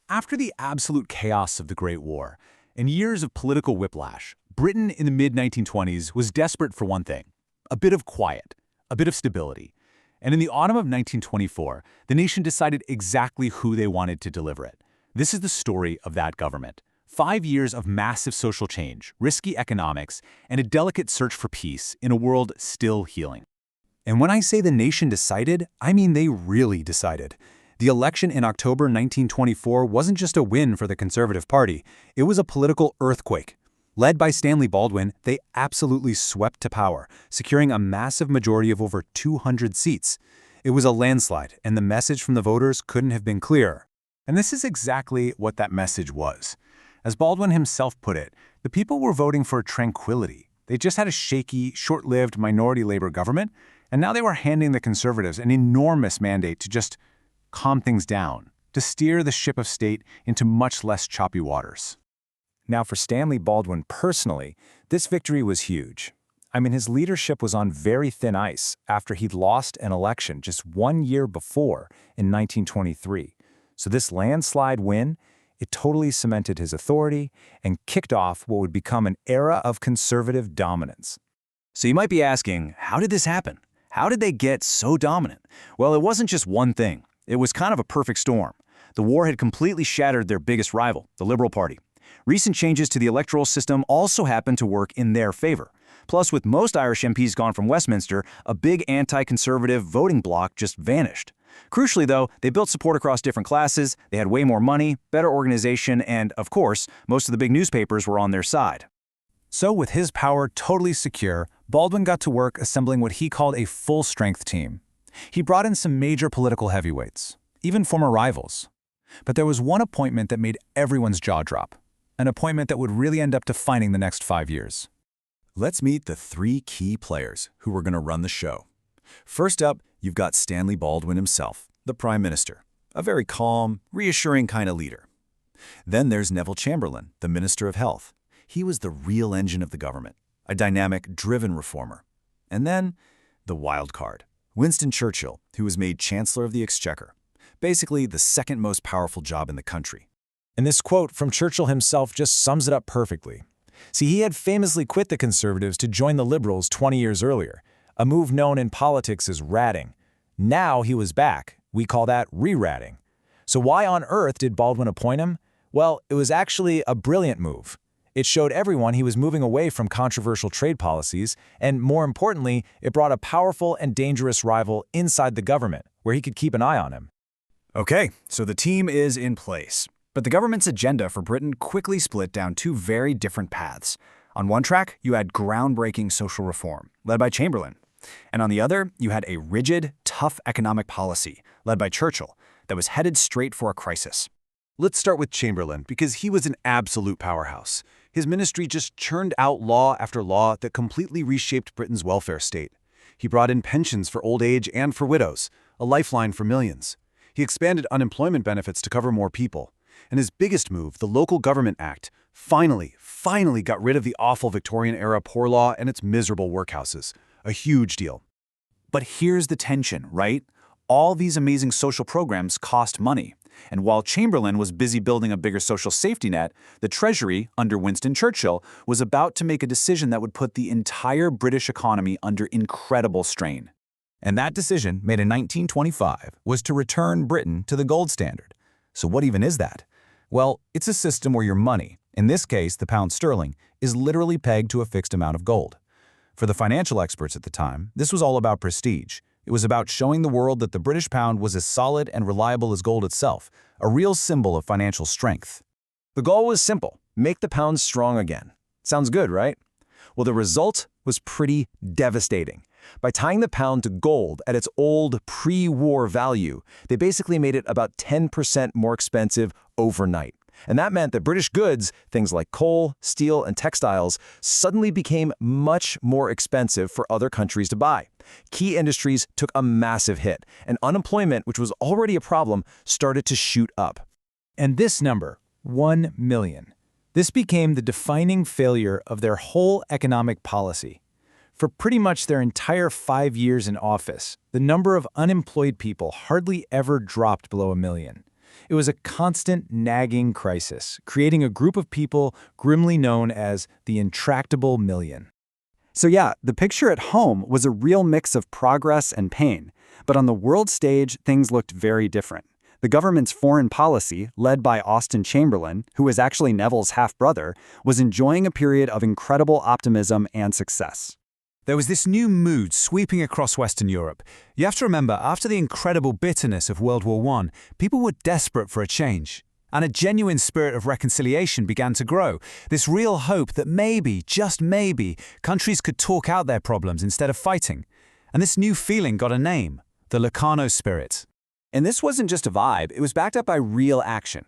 After the absolute chaos of the Great War and years of political whiplash, Britain in the mid-1920s was desperate for one thing: a bit of quiet, a bit of stability. And in the autumn of 1924, the nation decided exactly who they wanted to deliver it. This is the story of that government. 5 years of massive social change, risky economics, and a delicate search for peace in a world still healing. And when I say the nation decided, I mean they really decided. The election in October 1924 wasn't just a win for the Conservative Party, it was a political earthquake. Led by Stanley Baldwin, they absolutely swept to power, securing a massive majority of over 200 seats. It was a landslide, and the message from the voters couldn't have been clearer. And this is exactly what that message was. As Baldwin himself put it, the people were voting for tranquility. They just had a shaky, short-lived minority Labor government, and now they were handing the Conservatives an enormous mandate to just calm things down, to steer the ship of state into much less choppy waters. Now, for Stanley Baldwin personally, this victory was huge. I mean, his leadership was on very thin ice after he'd lost an election just 1 year before in 1923. So this landslide win, it totally cemented his authority and kicked off what would become an era of conservative dominance. So you might be asking, how did this happen? How did they get so dominant? Well, it wasn't just one thing. It was kind of a perfect storm. The war had completely shattered their biggest rival, the Liberal Party. Recent changes to the electoral system also happened to work in their favor. Plus, with most Irish MPs gone from Westminster, a big anti-conservative voting bloc just vanished. Crucially, though, they built support across different classes, they had way more money, better organization, and, of course, most of the big newspapers were on their side. So with his power totally secure, Baldwin got to work assembling what he called a full-strength team. He brought in some major political heavyweights, even former rivals. But there was one appointment that made everyone's jaw drop, an appointment that would really end up defining the next 5 years. Let's meet the three key players who were going to run the show. First up, you've got Stanley Baldwin himself, the Prime Minister, a very calm, reassuring kind of leader. Then there's Neville Chamberlain, the Minister of Health. He was the real engine of the government, a dynamic, driven reformer. And then, the wild card, Winston Churchill, who was made Chancellor of the Exchequer, basically the second most powerful job in the country. And this quote from Churchill himself just sums it up perfectly. See, he had famously quit the Conservatives to join the Liberals 20 years earlier, a move known in politics as ratting. Now he was back. We call that re-ratting. So why on earth did Baldwin appoint him? Well, it was actually a brilliant move. It showed everyone he was moving away from controversial trade policies, and more importantly, it brought a powerful and dangerous rival inside the government, where he could keep an eye on him. Okay, so the team is in place. But the government's agenda for Britain quickly split down two very different paths. On one track, you had groundbreaking social reform, led by Chamberlain. And on the other, you had a rigid, tough economic policy, led by Churchill, that was headed straight for a crisis. Let's start with Chamberlain, because he was an absolute powerhouse. His ministry just churned out law after law that completely reshaped Britain's welfare state. He brought in pensions for old age and for widows, a lifeline for millions. He expanded unemployment benefits to cover more people. And his biggest move, the Local Government Act, finally got rid of the awful Victorian-era poor law and its miserable workhouses. A huge deal. But here's the tension, right? All these amazing social programs cost money. And while Chamberlain was busy building a bigger social safety net, the Treasury, under Winston Churchill, was about to make a decision that would put the entire British economy under incredible strain. And that decision, made in 1925, was to return Britain to the gold standard. So what even is that? Well, it's a system where your money, in this case the pound sterling, is literally pegged to a fixed amount of gold. For the financial experts at the time, this was all about prestige. It was about showing the world that the British pound was as solid and reliable as gold itself, a real symbol of financial strength. The goal was simple: make the pound strong again. Sounds good, right? Well, the result was pretty devastating. By tying the pound to gold at its old pre-war value, they basically made it about 10% more expensive overnight. And that meant that British goods, things like coal, steel, and textiles, suddenly became much more expensive for other countries to buy. Key industries took a massive hit, and unemployment, which was already a problem, started to shoot up. And this number, 1 million, this became the defining failure of their whole economic policy. For pretty much their entire 5 years in office, the number of unemployed people hardly ever dropped below 1 million. It was a constant, nagging crisis, creating a group of people grimly known as the intractable million. So yeah, the picture at home was a real mix of progress and pain. But on the world stage, things looked very different. The government's foreign policy, led by Austen Chamberlain, who was actually Neville's half-brother, was enjoying a period of incredible optimism and success. There was this new mood sweeping across Western Europe. You have to remember, after the incredible bitterness of World War I, people were desperate for a change. And a genuine spirit of reconciliation began to grow. This real hope that maybe, just maybe, countries could talk out their problems instead of fighting. And this new feeling got a name, the Locarno spirit. And this wasn't just a vibe, it was backed up by real action.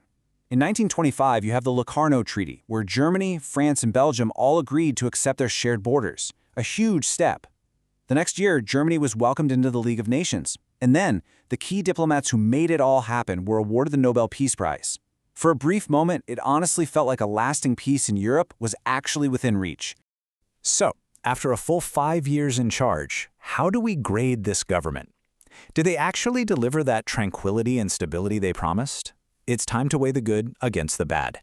In 1925, you have the Locarno Treaty, where Germany, France, and Belgium all agreed to accept their shared borders. A huge step. The next year, Germany was welcomed into the League of Nations. And then, the key diplomats who made it all happen were awarded the Nobel Peace Prize. For a brief moment, it honestly felt like a lasting peace in Europe was actually within reach. So, after a full 5 years in charge, how do we grade this government? Did they actually deliver that tranquility and stability they promised? It's time to weigh the good against the bad.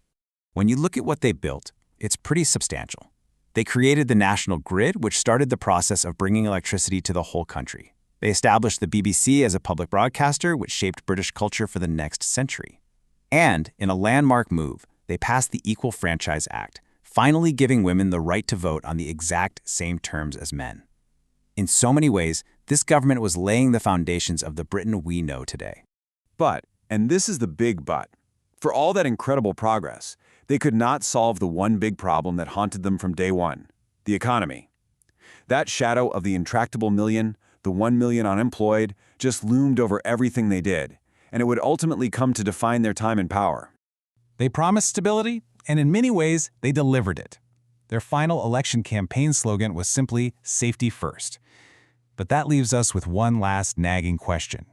When you look at what they built, it's pretty substantial. They created the national grid, which started the process of bringing electricity to the whole country. They established the BBC as a public broadcaster, which shaped British culture for the next century. And, in a landmark move, they passed the Equal Franchise Act, finally giving women the right to vote on the exact same terms as men. In so many ways, this government was laying the foundations of the Britain we know today. But, and this is the big but, for all that incredible progress, they could not solve the one big problem that haunted them from day one, the economy. That shadow of the intractable million, the 1 million unemployed, just loomed over everything they did, and it would ultimately come to define their time in power. They promised stability, and in many ways, they delivered it. Their final election campaign slogan was simply "Safety First." But that leaves us with one last nagging question.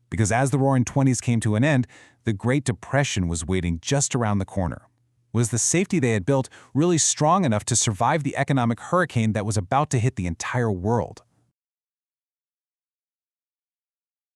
Because as the Roaring '20s came to an end, the Great Depression was waiting just around the corner. Was the safety they had built really strong enough to survive the economic hurricane that was about to hit the entire world?